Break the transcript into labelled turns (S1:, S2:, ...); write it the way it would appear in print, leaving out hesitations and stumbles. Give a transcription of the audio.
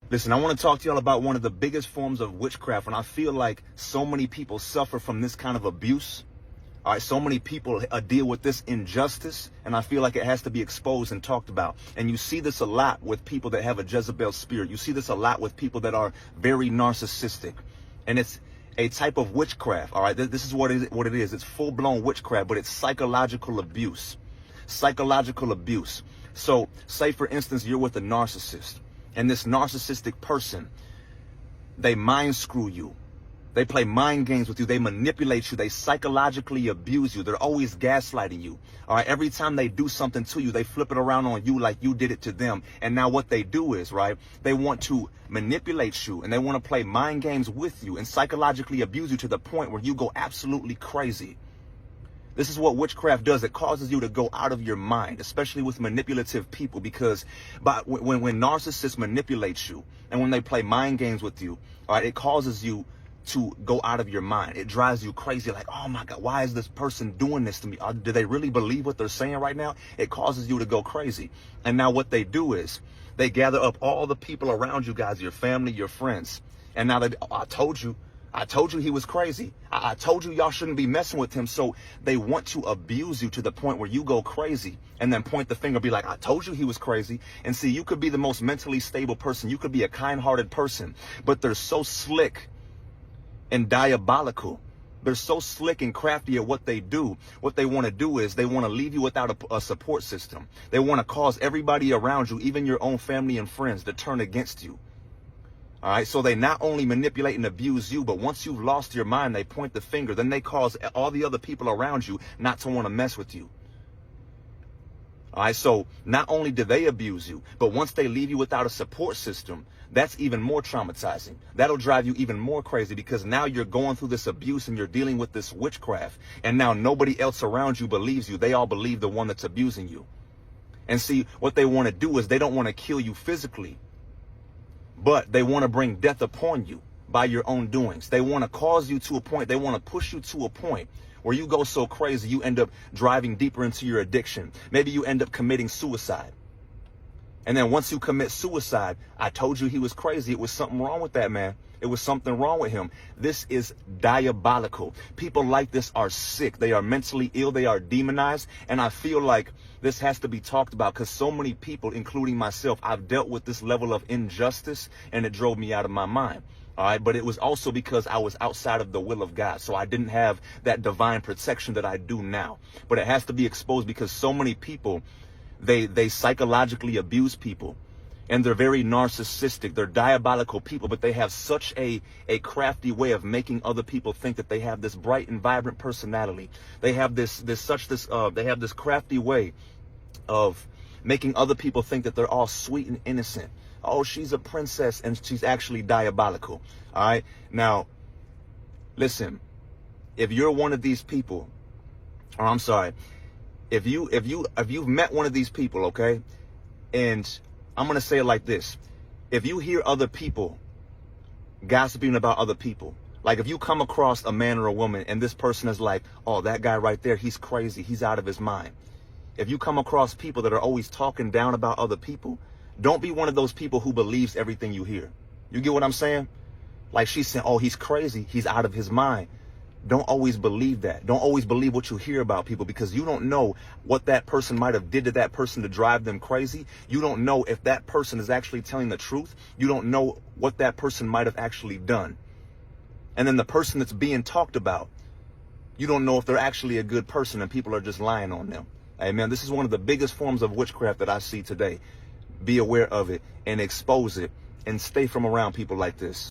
S1: Listen, I want to talk to y'all about one of the biggest forms of witchcraft, and I feel like so many people suffer from this kind of abuse. All right, so many people deal with this injustice, and I feel like it has to be exposed and talked about. And you see this a lot with people that have a Jezebel spirit. You see this a lot with people that are very narcissistic, and it's a type of witchcraft. All right, this is what it is. It's full-blown witchcraft, but it's psychological abuse. Psychological abuse. So, say for instance, you're with a narcissist. And this narcissistic person, they mind screw you. They play mind games with you. They manipulate you. They psychologically abuse you. They're always gaslighting you. All right. Every time they do something to you, they flip it around on you like you did it to them. And now what they do is, right, they want to manipulate you and they want to play mind games with you and psychologically abuse you to the point where you go absolutely crazy. This is what witchcraft does. It causes you to go out of your mind, especially with manipulative people, because when narcissists manipulate you and when they play mind games with you, all right, it causes you to go out of your mind. It drives you crazy. Like, oh my God, why is this person doing this to me? Do they really believe what they're saying right now? It causes you to go crazy. And now what they do is they gather up all the people around you guys, your family, your friends. And now I told you he was crazy. I told you y'all shouldn't be messing with him. So they want to abuse you to the point where you go crazy and then point the finger, be like, I told you he was crazy. And see, you could be the most mentally stable person. You could be a kind-hearted person, but they're so slick and diabolical. They're so slick and crafty at what they do. What they want to do is they want to leave you without a support system. They want to cause everybody around you, even your own family and friends, to turn against you. All right, so they not only manipulate and abuse you, but once you've lost your mind, they point the finger. Then they cause all the other people around you not to want to mess with you. All right, so not only do they abuse you, but once they leave you without a support system, that's even more traumatizing. That'll drive you even more crazy, because now you're going through this abuse and you're dealing with this witchcraft. And now nobody else around you believes you. They all believe the one that's abusing you. And see, what they want to do is they don't want to kill you physically, but they want to bring death upon you by your own doings. They want to cause you to a point. They want to push you to a point where you go so crazy, you end up driving deeper into your addiction. Maybe you end up committing suicide. And then once you commit suicide, I told you he was crazy. It was something wrong with that man. It was something wrong with him. This is diabolical. People like this are sick. They are mentally ill. They are demonized. And I feel like this has to be talked about, because so many people, including myself, I've dealt with this level of injustice and it drove me out of my mind. All right. But it was also because I was outside of the will of God. So I didn't have that divine protection that I do now. But it has to be exposed, because so many people, they psychologically abuse people. And they're very narcissistic. They're diabolical people, but they have such a crafty way of making other people think that they have this bright and vibrant personality. They have this crafty way of making other people think that they're all sweet and innocent. Oh, she's a princess, and she's actually diabolical. All right. Now, listen, if you're one of these people, or I'm sorry, if you've met one of these people, okay, and I'm going to say it like this. If you hear other people gossiping about other people, like if you come across a man or a woman and this person is like, oh, that guy right there, he's crazy, he's out of his mind. If you come across people that are always talking down about other people, don't be one of those people who believes everything you hear. You get what I'm saying? Like she's saying, oh, he's crazy, he's out of his mind. Don't always believe that. Don't always believe what you hear about people, because you don't know what that person might have did to that person to drive them crazy. You don't know if that person is actually telling the truth. You don't know what that person might have actually done. And then the person that's being talked about, you don't know if they're actually a good person and people are just lying on them. Amen. This is one of the biggest forms of witchcraft that I see today. Be aware of it and expose it and stay from around people like this.